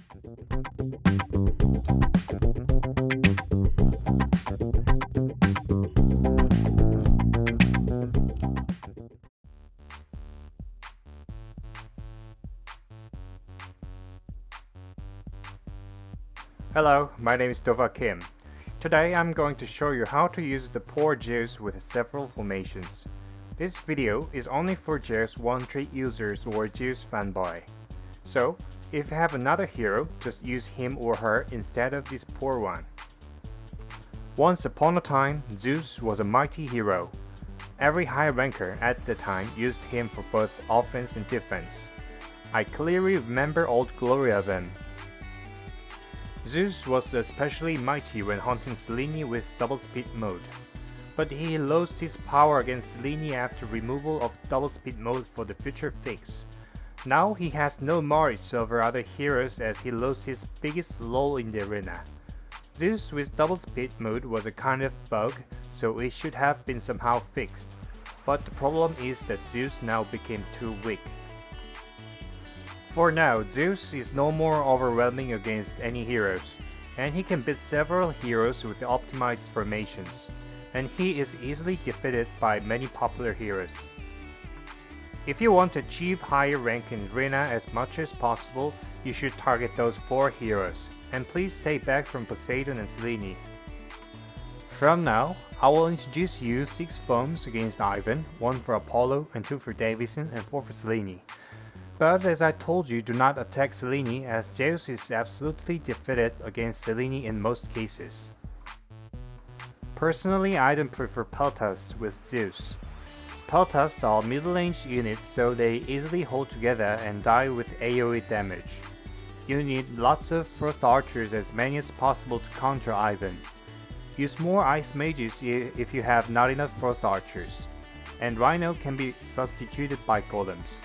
Hello, my name is Dova Kim. Today I'm going to show you how to use the poor Zeus with several formations. This video is only for Zeus 1-treat users or Zeus fanboy. So, if you have another hero, just use him or her instead of this poor one. Once upon a time, Zeus was a mighty hero. Every high ranker at the time used him for both offense and defense. I clearly remember old glory of him. Zeus was especially mighty when hunting Selene with double speed mode, but he lost his power against Selene after removal of double speed mode for the future fix. Now he has no march over other heroes as he lost his biggest lull in the arena. Zeus with double speed mode was a kind of bug, so it should have been somehow fixed, but the problem is that Zeus now became too weak. For now, Zeus is no more overwhelming against any heroes, and he can beat several heroes with optimized formations, and he is easily defeated by many popular heroes. If you want to achieve higher rank in arena as much as possible, you should target those 4 heroes, and please stay back from Poseidon and Selene. From now, I will introduce you 6 foams against Ivan, 1 for Apollo, and 2 for Davison, and 4 for Selene. But as I told you, do not attack Selene as Zeus is absolutely defeated against Selene in most cases. Personally, I don't prefer Peltas with Zeus. Peltas are middle-ranged units, so they easily hold together and die with AoE damage. You need lots of frost archers, as many as possible, to counter Ivan. Use more ice mages if you have not enough frost archers, and Rhino can be substituted by golems.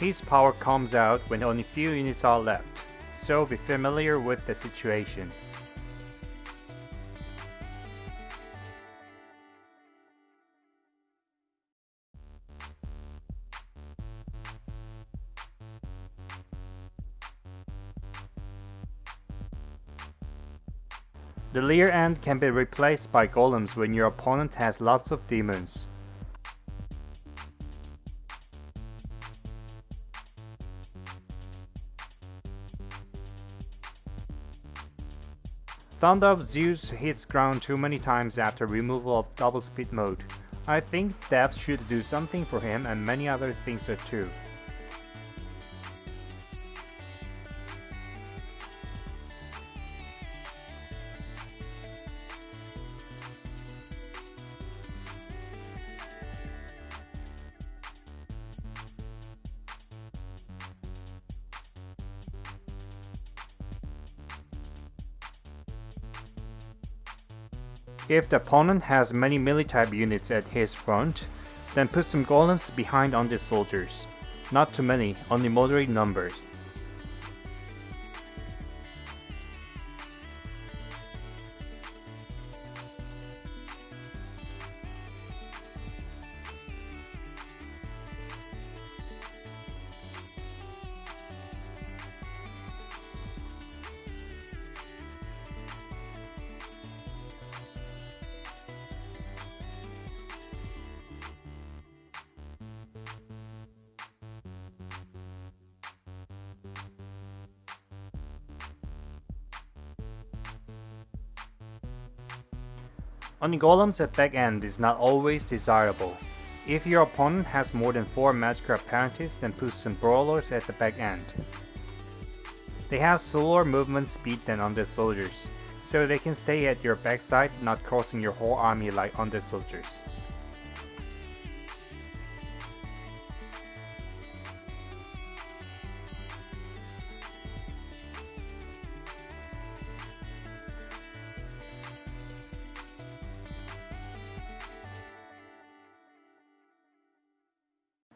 His power comes out when only few units are left, so be familiar with the situation. The rear end can be replaced by golems when your opponent has lots of demons. Thunder of Zeus hits ground too many times after removal of double speed mode. I think depth should do something for him, and many other things are too. If the opponent has many melee-type units at his front, then put some golems behind on the soldiers. Not too many, only moderate numbers. Only golems at back end is not always desirable. If your opponent has more than 4 magical apparentists, then put some brawlers at the back end. They have slower movement speed than undead soldiers, so they can stay at your backside, not crossing your whole army like undead soldiers.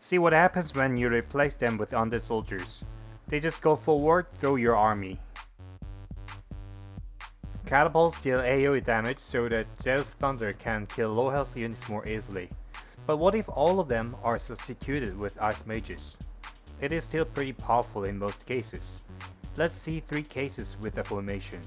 See what happens when you replace them with undead soldiers. They just go forward through your army. Catapults deal AoE damage so that Zeus Thunder can kill low health units more easily. But what if all of them are substituted with ice mages? it is still pretty powerful in most cases. Let's see 3 cases with the formation.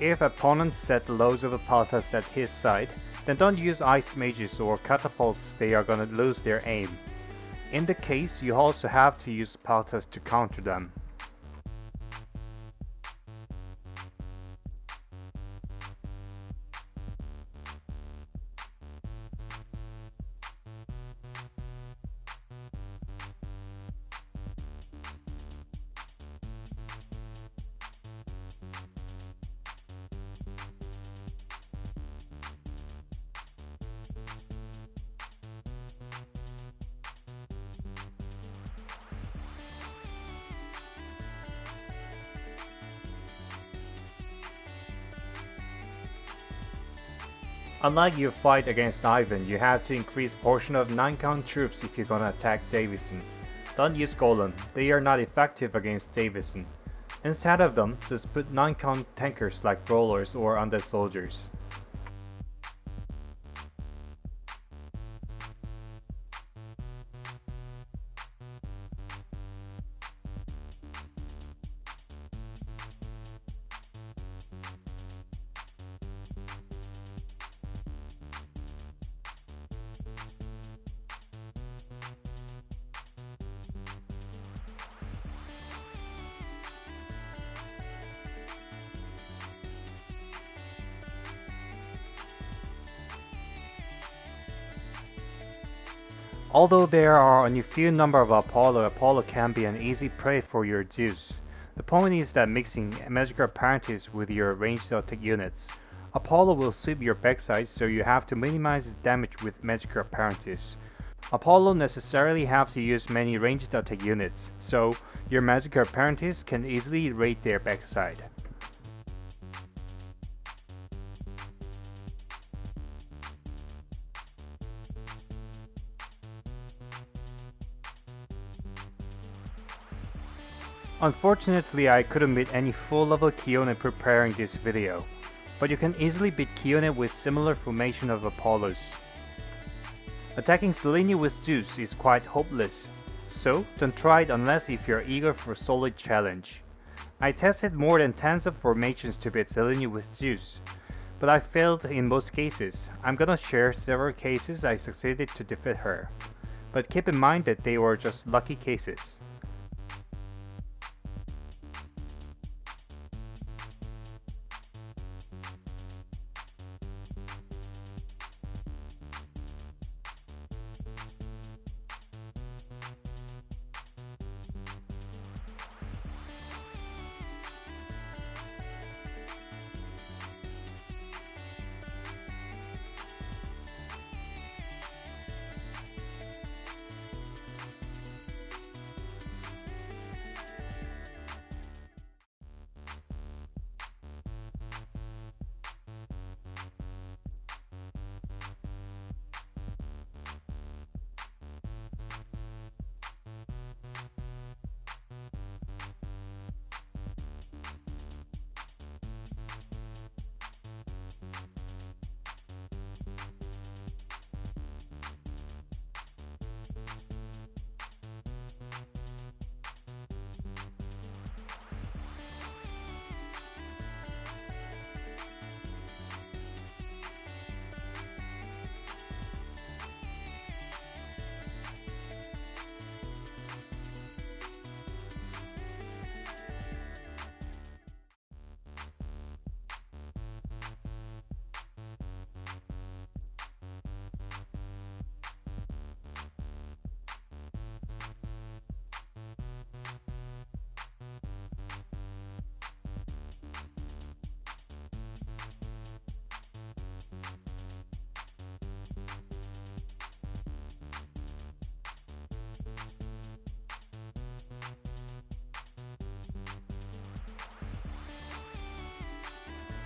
If opponents set loads of Apaltas at his side, then don't use ice mages or catapults, they are gonna lose their aim. In the case, you also have to use Apaltas to counter them. Unlike your fight against Ivan, you have to increase portion of 9-count troops if you're gonna attack Davison. Don't use Golem, they are not effective against Davison. Instead of them, just put 9-count tankers like Brawlers or Undead Soldiers. Although there are only few number of Apollo can be an easy prey for your Zeus. The point is that mixing magical apparentice with your ranged attack units. Apollo will sweep your backside, so you have to minimize the damage with magical apparentice. Apollo necessarily have to use many ranged attack units, so your magical apparentice can easily raid their backside. Unfortunately, I couldn't beat any full level Kione preparing this video, but you can easily beat Kione with similar formation of Apollos. Attacking Selene with Zeus is quite hopeless, so don't try it unless if you're eager for a solid challenge. I tested more than tens of formations to beat Selene with Zeus, but I failed in most cases. I'm gonna share several cases I succeeded to defeat her, but keep in mind that they were just lucky cases.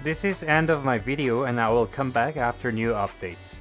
this is end of my video and I will come back after new updates.